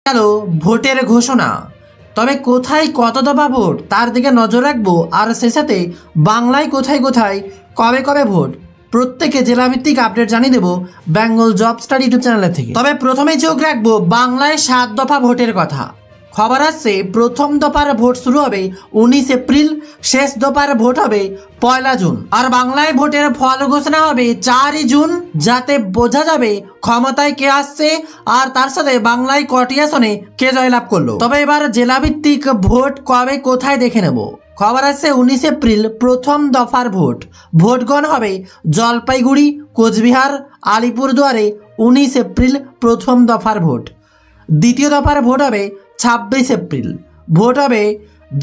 গেল ভোটের ঘোষণা। তবে কোথায় কত দফা ভোট তার দিকে নজর রাখবো, আর সে সাথে বাংলায় কোথায় কোথায় কবে কবে ভোট প্রত্যেকে জেলাভিত্তিক আপডেট জানিয়ে দেবো Bengal job study YouTube channel থেকে। তবে প্রথমেই চোখ রাখবো বাংলায় 7 দফা ভোটের কথা। খবর আসছে প্রথম দফার ভোট শুরু হবে 19 এপ্রিল, শেষ দফার ভোট হবে 1 জুন। আর বাংলায় ভোটের ফল ঘোষণা হবে 4 জুন, যাতে বোঝা যাবে ক্ষমতায় কে আসছে আর তার সাথে বাংলায় কটি আসনে কে জয়লাভ করলো। তবে এবার জেলাভিত্তিক ভোট কবে কোথায় দেখে নেব। খবর আসছে 19 এপ্রিল প্রথম দফার ভোট গ্রহণ হবে জলপাইগুড়ি, কোচবিহার, আলিপুরদুয়ারে। 19 এপ্রিল প্রথম দফার ভোট। দ্বিতীয় দফার ভোট হবে 26 এপ্রিল। ভোট হবে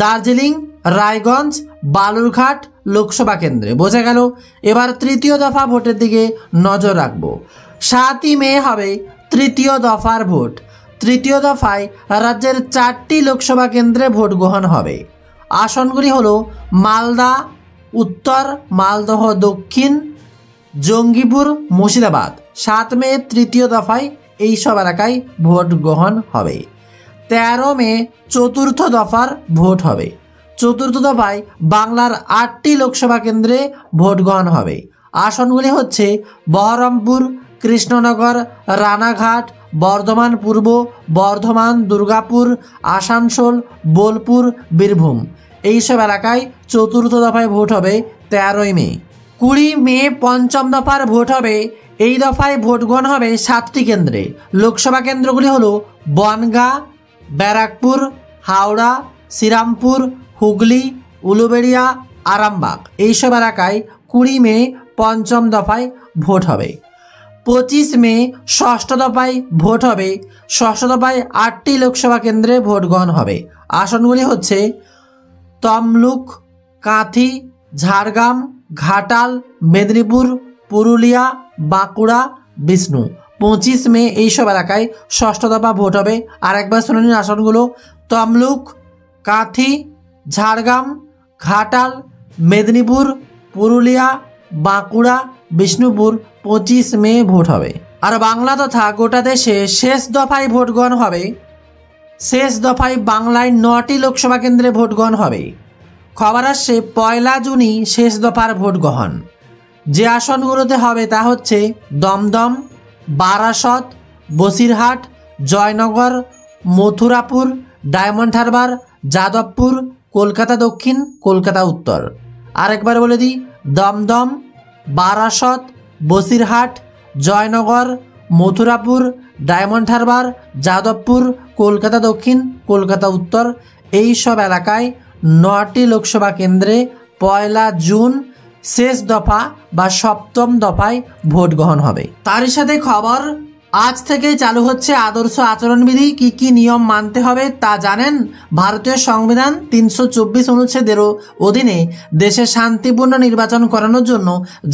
দার্জিলিং, রায়গঞ্জ, বালুরঘাট লোকসভা কেন্দ্রে। বোঝা গেল। এবার তৃতীয় দফা ভোটের দিকে নজর রাখবো। 7 মে হবে তৃতীয় দফার ভোট। তৃতীয় দফায় রাজ্যের 4টি লোকসভা কেন্দ্রে ভোট গ্রহণ হবে। আসনগুলি হলো মালদা উত্তর, মালদহ দক্ষিণ, জঙ্গিপুর, মুর্শিদাবাদ। 7 মে তৃতীয় দফায় এইসব এলাকায় ভোট গ্রহণ হবে। 13 মে চতুর্থ দফার ভোট হবে। চতুর্থ দফায় বাংলার 8টি লোকসভা কেন্দ্রে ভোট গ্রহণ হবে। আসনগুলি হচ্ছে বহরমপুর, কৃষ্ণনগর, রানাঘাট, বর্ধমান পূর্ব, বর্ধমান, দুর্গাপুর, আসানসোল, বোলপুর, বীরভূম। এইসব এলাকায় চতুর্থ দফায় ভোট হবে 13 মে। 20 মে পঞ্চম দফার ভোট হবে। এই দফায় ভোট গ্রহণ হবে 7টি কেন্দ্রে। লোকসভা কেন্দ্রগুলি হলো বনগাঁ, ব্যারাকপুর, হাওড়া, শ্রীরামপুর, হুগলি, উলুবেড়িয়া, আরামবাগ। এইসব এলাকায় 20 মে পঞ্চম দফায় ভোট হবে। 25 মে ষষ্ঠ দফায় ভোট হবে। ষষ্ঠ দফায় 8টি লোকসভা কেন্দ্রে ভোট গ্রহণ হবে। আসনগুলি হচ্ছে তমলুক, কাঁথি, ঝাড়গ্রাম, ঘাটাল, মেদিনীপুর, পুরুলিয়া, বাঁকুড়া, বিষ্ণু। 25 মে এইসব এলাকায় ষষ্ঠ দফা ভোট হবে। আরেকবার শুনে নিন আসনগুলো: তমলুক, কাঁথি, ঝাড়গ্রাম, ঘাটাল, মেদিনীপুর, পুরুলিয়া, বাঁকুড়া, বিষ্ণুপুর। 25 মে ভোট হবে। আর বাংলা তথা গোটা দেশে শেষ দফায় ভোট গ্রহণ হবে। শেষ দফায় বাংলায় 9টি লোকসভা কেন্দ্রে ভোট গ্রহণ হবে। খবর আসছে 1 জুনই শেষ দফার ভোট গ্রহণ। যে আসনগুলোতে হবে তা হচ্ছে দমদম, বারাসত, বসিরহাট, জয়নগর, মথুরাপুর, ডায়মন্ড হারবার, যাদবপুর, কলকাতা দক্ষিণ, কলকাতা উত্তর। আরেকবার বলে দিই: দমদম, বারাসত, বসিরহাট, জয়নগর, মথুরাপুর, ডায়মন্ড হারবার, যাদবপুর, কলকাতা দক্ষিণ, কলকাতা উত্তর। এই সব এলাকায় 9টি লোকসভা কেন্দ্রে 1 জুন শেষ দফা বা সপ্তম দফায় ভোট গ্রহণ হবে। তারই সাথে খবর, আজ থেকেই চালু হচ্ছে আদর্শ আচরণবিধি। কি কি নিয়ম মানতে হবে তা জানেন? ভারতীয় সংবিধান 324 অনুচ্ছেদেরও অধীনে দেশে শান্তিপূর্ণ নির্বাচন করানোর জন্য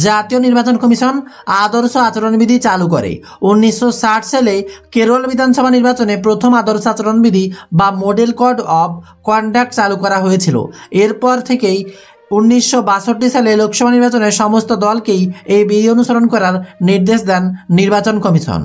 জাতীয় নির্বাচন কমিশন আদর্শ আচরণবিধি চালু করে। 1960 সালে কেরল বিধানসভা নির্বাচনে প্রথম আদর্শ আচরণবিধি বা মডেল কোড অফ কন্ডাক্ট চালু করা হয়েছিল। এরপর থেকেই 1962 সালে লোকসভা নির্বাচনে সমস্ত দলকেই এই বিধি অনুসরণ করার নির্দেশ দেন নির্বাচন কমিশন।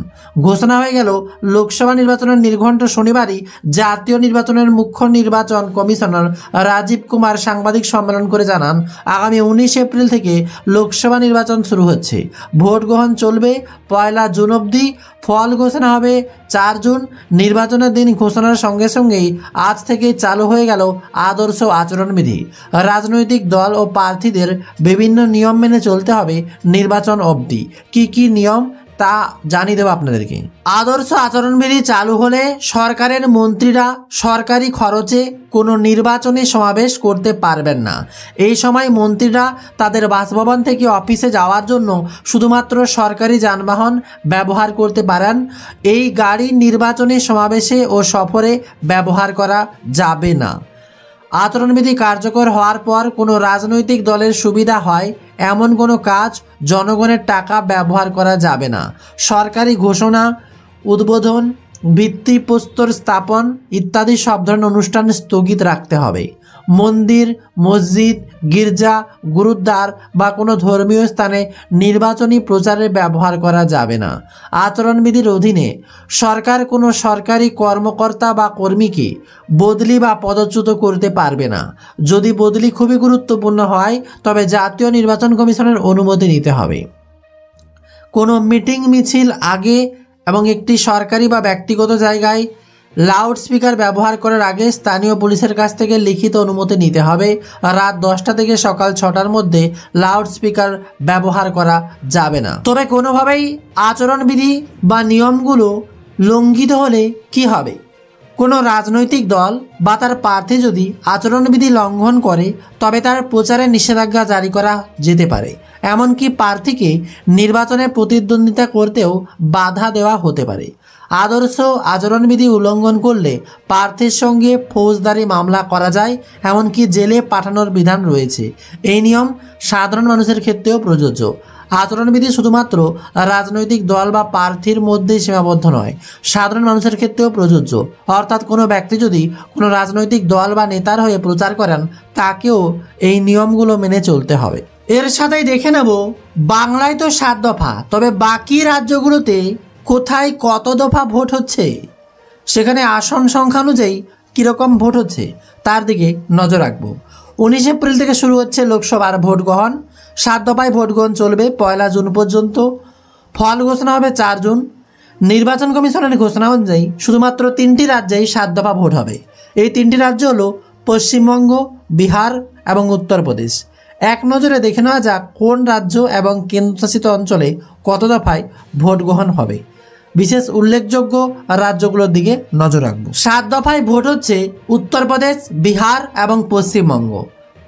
ঘোষণা হয়ে গেল লোকসভা নির্বাচনের নির্ঘণ্ট শনিবারই জাতীয় নির্বাচনের মুখ্য নির্বাচন কমিশনার রাজীব কুমার সাংবাদিক সম্মেলন করে জানান, আগামী 19 এপ্রিল থেকে লোকসভা নির্বাচন শুরু হচ্ছে। ভোট গ্রহণ চলবে 1 জুন অবধি। ফল ঘোষণা হবে 4 জুন। নির্বাচনের দিন ঘোষণার সঙ্গে সঙ্গেই আজ থেকেই চালু হয়ে গেল আদর্শ আচরণবিধি। রাজনৈতিক দল ও প্রার্থীদের বিভিন্ন নিয়ম মেনে চলতে হবে নির্বাচন অবধি। কি কি নিয়ম তা জানিয়ে দেবো আপনাদেরকে। আদর্শ আচরণবিধি চালু হলে সরকারের মন্ত্রীরা সরকারি খরচে কোনো নির্বাচনী সমাবেশ করতে পারবেন না। এই সময় মন্ত্রীরা তাদের বাসভবন থেকে অফিসে যাওয়ার জন্য শুধুমাত্র সরকারি যানবাহন ব্যবহার করতে পারেন। এই গাড়ি নির্বাচনী সমাবেশে ও সফরে ব্যবহার করা যাবে না। আচরণবিধি কার্যকর হওয়ার পর কোনো রাজনৈতিক দলের সুবিধা হয় এমন কোনো কাজ জনগণের টাকা ব্যবহার করা যাবে না। সরকারি ঘোষণা, উদ্বোধন, ভিত্তিপ্রস্তর স্থাপন ইত্যাদি সব ধরনের অনুষ্ঠান স্থগিত রাখতে হবে। মন্দির, মসজিদ, গির্জা, গুরুদ্বার বা কোনো ধর্মীয় স্থানে নির্বাচনী প্রচারে ব্যবহার করা যাবে না। আচরণবিধির অধীনে সরকার কোনো সরকারি কর্মকর্তা বা কর্মীকে বদলি বা পদচ্যুত করতে পারবে না। যদি বদলি খুবই গুরুত্বপূর্ণ হয় তবে জাতীয় নির্বাচন কমিশনের অনুমতি নিতে হবে। কোনো মিটিং মিছিল আগে এবং একটি সরকারি বা ব্যক্তিগত জায়গায় লাউড স্পিকার ব্যবহার করার আগে স্থানীয় পুলিশের কাছ থেকে লিখিত অনুমতি নিতে হবে। রাত 10টা থেকে সকাল 6টার মধ্যে লাউড স্পিকার ব্যবহার করা যাবে না। তবে কোনোভাবেই আচরণবিধি বা নিয়মগুলো লঙ্ঘিত হলে কি হবে? কোনো রাজনৈতিক দল বা তার প্রার্থী যদি আচরণবিধি লঙ্ঘন করে তবে তার প্রচারে নিষেধাজ্ঞা জারি করা যেতে পারে। এমনকি প্রার্থীকে নির্বাচনে প্রতিদ্বন্দ্বিতা করতেও বাধা দেওয়া হতে পারে। আদর্শ আচরণবিধি উল্লঙ্ঘন করলে প্রার্থীর সঙ্গে ফৌজদারি মামলা করা যায়, এমনকি জেলে পাঠানোর বিধান রয়েছে। এই নিয়ম সাধারণ মানুষের ক্ষেত্রেও প্রযোজ্য। আচরণবিধি শুধুমাত্র রাজনৈতিক দল বা প্রার্থীর মধ্যেই সীমাবদ্ধ নয়, সাধারণ মানুষের ক্ষেত্রেও প্রযোজ্য। অর্থাৎ কোনো ব্যক্তি যদি কোনো রাজনৈতিক দল বা নেতার হয়ে প্রচার করেন তাকেও এই নিয়মগুলো মেনে চলতে হবে। এর সাথেই দেখে নেব বাংলায় তো 7 দফা, তবে বাকি রাজ্যগুলোতে কোথায় কত দফা ভোট হচ্ছে, সেখানে আসন সংখ্যা অনুযায়ী কীরকম ভোট হচ্ছে তার দিকে নজর রাখব। 19 এপ্রিল থেকে শুরু হচ্ছে লোকসভার ভোট গ্রহণ। 7 দফায় ভোট গ্রহণ চলবে 1 জুন পর্যন্ত। ফল ঘোষণা হবে 4 জুন। নির্বাচন কমিশনের ঘোষণা অনুযায়ী শুধুমাত্র 3টি রাজ্যেই 7 দফা ভোট হবে। এই 3টি রাজ্য হলো পশ্চিমবঙ্গ, বিহার এবং উত্তরপ্রদেশ। এক নজরে দেখে নেওয়া যাক কোন রাজ্য এবং কেন্দ্রশাসিত অঞ্চলে কত দফায় ভোট গ্রহণ হবে। বিশেষ উল্লেখযোগ্য রাজ্যগুলোর দিকে নজর রাখব। 7 দফায় ভোট হচ্ছে উত্তরপ্রদেশ, বিহার এবং পশ্চিমবঙ্গ।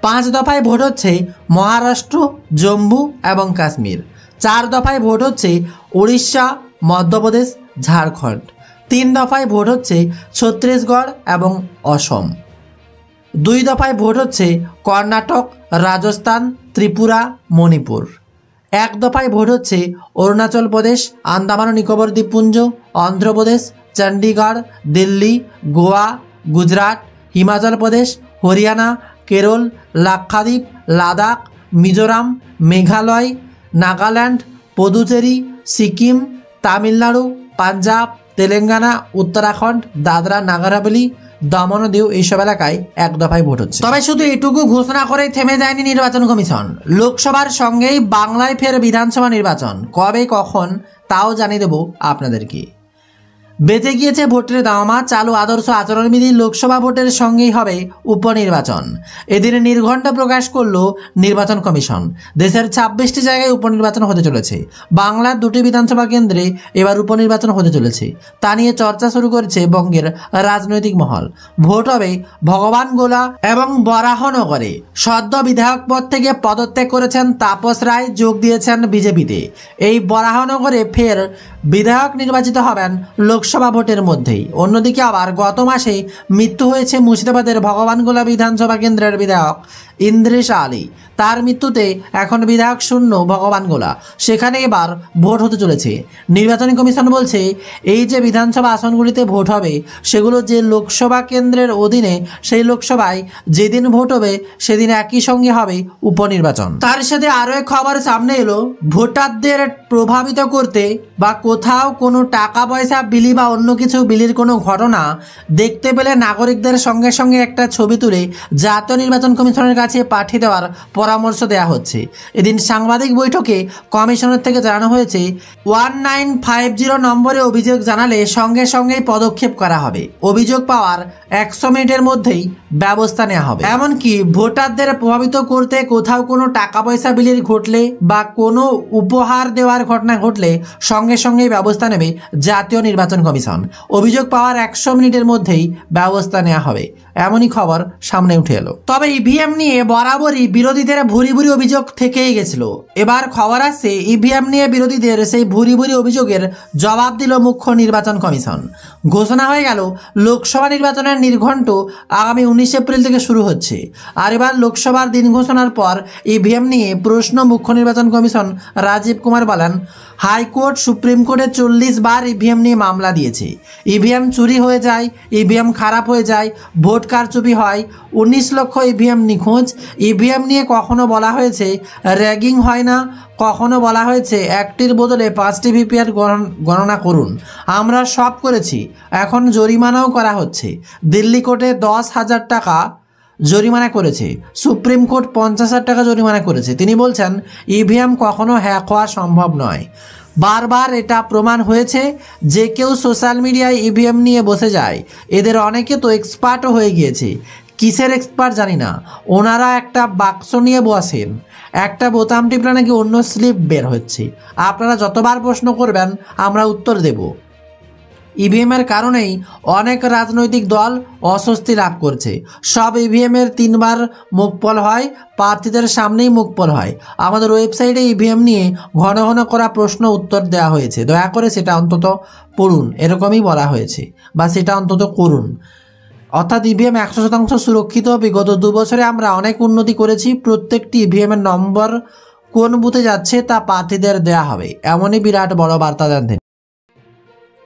5 দফায় ভোট হচ্ছে মহারাষ্ট্র, জম্মু এবং কাশ্মীর। 4 দফায় ভোট হচ্ছে উড়িষ্যা, মধ্যপ্রদেশ, ঝাড়খণ্ড। 3 দফায় ভোট হচ্ছে ছত্তিশগড় এবং অসম। 2 দফায় ভোট হচ্ছে কর্ণাটক, রাজস্থান, ত্রিপুরা, মণিপুর। 1 দফায় ভোট হচ্ছে অরুণাচল প্রদেশ, আন্দামান ও নিকোবর দ্বীপপুঞ্জ, অন্ধ্রপ্রদেশ, চণ্ডীগড়, দিল্লি, গোয়া, গুজরাট, হিমাচল প্রদেশ, হরিয়ানা, কেরল, লাক্ষাদ্বীপ, লাদাখ, মিজোরাম, মেঘালয়, নাগাল্যান্ড, পুদুচেরি, সিকিম, তামিলনাড়ু, পাঞ্জাব, তেলেঙ্গানা, উত্তরাখণ্ড, দাদরা নগর হাভেলি, দমন ও দিউ এইসব এলাকায় 1 দফায় ভোট হচ্ছে। তবে শুধু এটুকু ঘোষণা করেই থেমে যায়নি নির্বাচন কমিশন। লোকসভার সঙ্গেই বাংলায় ফের বিধানসভা নির্বাচন। কবে কখন তাও জানিয়ে দেব আপনাদেরকে। বেঁচে গিয়েছে ভোটের দামামা, চালু আদর্শ আচরণবিধি। লোকসভা ভোটের সঙ্গেই হবে উপনির্বাচন। এদিন নির্ঘণ্ট প্রকাশ করল নির্বাচন কমিশন। দেশের 26টি জায়গায় উপনির্বাচন হতে চলেছে। বাংলার 2টি বিধানসভা কেন্দ্রে এবার উপনির্বাচন হতে চলেছে। তা নিয়ে চর্চা শুরু করেছে বঙ্গের রাজনৈতিক মহল। ভোট হবে ভগবানগোলা এবং বরাহনগরে। সদ্য বিধায়ক পদ থেকে পদত্যাগ করেছেন তাপস রায়, যোগ দিয়েছেন বিজেপিতে। এই বরাহনগরে ফের বিধায়ক নির্বাচিত হবেন লোকসভা ভোটের মধ্যেই। অন্যদিকে আবার গত মাসে মৃত্যু হয়েছে মুর্শিদাবাদের ভগবানগোলা বিধানসভা কেন্দ্রের বিধায়ক ইন্দ্রিস আলী। তার মৃত্যুতে এখন বিধায়ক শূন্য ভগবানগোলা। সেখানে এবার ভোট হতে চলেছে। নির্বাচনী কমিশন বলছে এই যে বিধানসভা আসনগুলিতে ভোট হবে সেগুলো যে লোকসভা কেন্দ্রের অধীনে, সেই লোকসভায় যেদিন ভোট হবে সেদিন একই সঙ্গে হবে উপনির্বাচন। তার সাথে আরও এক খবর সামনে এলো, ভোটারদের প্রভাবিত করতে বা কোথাও কোনো টাকা পয়সা বিলি বা অন্য কিছু বিলির কোনো ঘটনা দেখতে পেলে নাগরিকদের সঙ্গে সঙ্গে একটা ছবি তুলে জাতীয় নির্বাচন কমিশনের কাছে পাঠিয়ে দেওয়ার পরামর্শ দেওয়া হচ্ছে। এদিন সাংবাদিক বৈঠকে কমিশনের থেকে জানানো হয়েছে 1950 নম্বরে অভিযোগ জানালে সঙ্গে সঙ্গেই পদক্ষেপ করা হবে। অভিযোগ পাওয়ার 100 মিনিটের মধ্যেই ব্যবস্থা নেওয়া হবে। এমনকি ভোটারদের প্রভাবিত করতে কোথাও কোনো টাকা পয়সা বিলির ঘটলে বা কোনো উপহার দেওয়ার ঘটনা ঘটলে সঙ্গে সঙ্গেই ব্যবস্থা নেবে জাতীয় নির্বাচন কমিশন। অভিযোগ পাওয়ার 100 মিনিটের মধ্যেই ব্যবস্থা নেওয়া হবে, এমনই খবর সামনে উঠে এলো। তবে ইভিএম নিয়ে বরাবরই বিরোধীদের ভুরি ভুরি অভিযোগ থেকেই গেছিল। এবার খবর আসছে ইভিএম নিয়ে বিরোধীদের সেই ভুরি ভুরি অভিযোগের জবাব দিল মুখ্য নির্বাচন কমিশন। ঘোষণা হয়ে গেল লোকসভা নির্বাচনের নির্ঘণ্ট আগামী 19 এপ্রিল থেকে শুরু হচ্ছে। আর এবার লোকসভার দিন ঘোষণার পর ইভিএম নিয়ে প্রশ্ন মুখ্য নির্বাচন কমিশন রাজীব কুমার বলেন, হাইকোর্ট সুপ্রিম কোর্টে 40 বার ইভিএম নিয়ে মামলা দিয়েছে। ইভিএম চুরি হয়ে যায়, ইভিএম খারাপ হয়ে যায়, ভোট কারচুপি হয়, 19 লক্ষ ইভিএম নিখোঁজ। ইভিএম নিয়ে কখনো বলা হয়েছে র্যাগিং হয় না, কখনো বলা হয়েছে একটির বদলে 5টি ভিপিআর গণনা করুন। আমরা সব করেছি, এখন জরিমানাও করা হচ্ছে। দিল্লি কোর্টে 10,000 টাকা জরিমানা করেছে, সুপ্রিম কোর্ট 50,000 টাকা জরিমানা করেছে। তিনি বলছেন ইভিএম কখনো হ্যাক হওয়া সম্ভব নয়। বারবার এটা প্রমাণ হয়েছে। যে কেউ সোশ্যাল মিডিয়ায় ইভিএম নিয়ে বসে যায়, এদের অনেকে তো এক্সপার্টও হয়ে গিয়েছে। কিসের এক্সপার্ট জানি না, ওনারা একটা বাক্স নিয়ে বসেন, একটা বোতাম টিপলে নাকি অন্য স্লিপ বের হচ্ছে। আপনারা যতবার প্রশ্ন করবেন আমরা উত্তর দেব। ইভিএমের কারণেই অনেক রাজনৈতিক দল অস্বস্তি লাভ করছে। সব ইভিএমের 3 বার মুখপল হয়, প্রার্থীদের সামনেই মুখপল হয়। আমাদের ওয়েবসাইটে ইভিএম নিয়ে ঘন ঘন করা প্রশ্ন উত্তর দেওয়া হয়েছে, দয়া করে সেটা অন্তত পড়ুন, এরকমই বলা হয়েছে, বা সেটা অন্তত করুন। অর্থাৎ ইভিএম 100% সুরক্ষিত। বিগত 2 বছরে আমরা অনেক উন্নতি করেছি। প্রত্যেকটি ইভিএমের নম্বর কোন বুথে যাচ্ছে তা প্রার্থীদের দেয়া হবে, এমনই বিরাট বড় বার্তা দেন তিনি।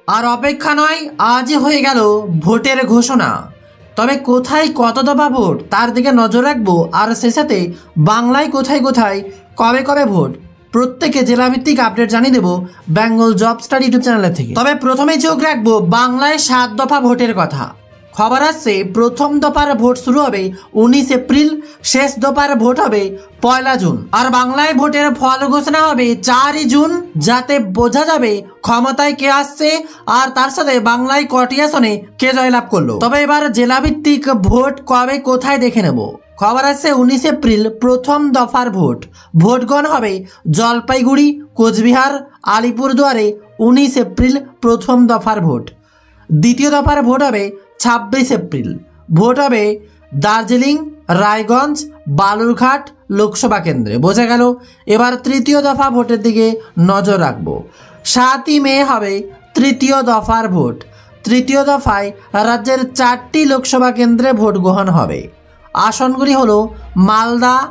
আর অপেক্ষা নয়, আজই হয়ে গেল ভোটের ঘোষণা। তবে কোথায় কত দফা ভোট তার দিকে নজর রাখবো, আর সে সাথে বাংলায় কোথায় কোথায় কবে কবে ভোট প্রত্যেকে জেলাভিত্তিক আপডেট জানিয়ে দেবো বেঙ্গল জব স্টাডি ইউটিউব চ্যানেলের থেকে। তবে প্রথমেই চোখ রাখবো বাংলায় 7 দফা ভোটের কথা। খবর আসছে প্রথম দফার ভোট শুরু হবে 19 এপ্রিল, শেষ দফার ভোট হবে 1 জুন। আর বাংলায় ভোটের ফল ঘোষণা হবে 4 জুন, যাতে বোঝা যাবে ক্ষমতায় কে আসছে আর তার সাথে বাংলায় কটি আসনে কে জয়লাভ করলো। তবে এবার জেলাভিত্তিক ভোট কবে কোথায় দেখে নেব। খবর আসছে 19 এপ্রিল প্রথম দফার ভোট। ভোটগণ হবে জলপাইগুড়ি, কোচবিহার, আলিপুরদুয়ারে। 19 এপ্রিল প্রথম দফার ভোট। দ্বিতীয় দফার ভোট হবে 26 এপ্রিল। ভোট হবে দার্জিলিং, রায়গঞ্জ, বালুরঘাট লোকসভা কেন্দ্রে। বোঝা গেল। এবার তৃতীয় দফা ভোটের দিকে নজর রাখবো। 7ই মে হবে তৃতীয় দফার ভোট। তৃতীয় দফায় রাজ্যের 4টি লোকসভা কেন্দ্রে ভোট গ্রহণ হবে। আসনগুলি হলো মালদা,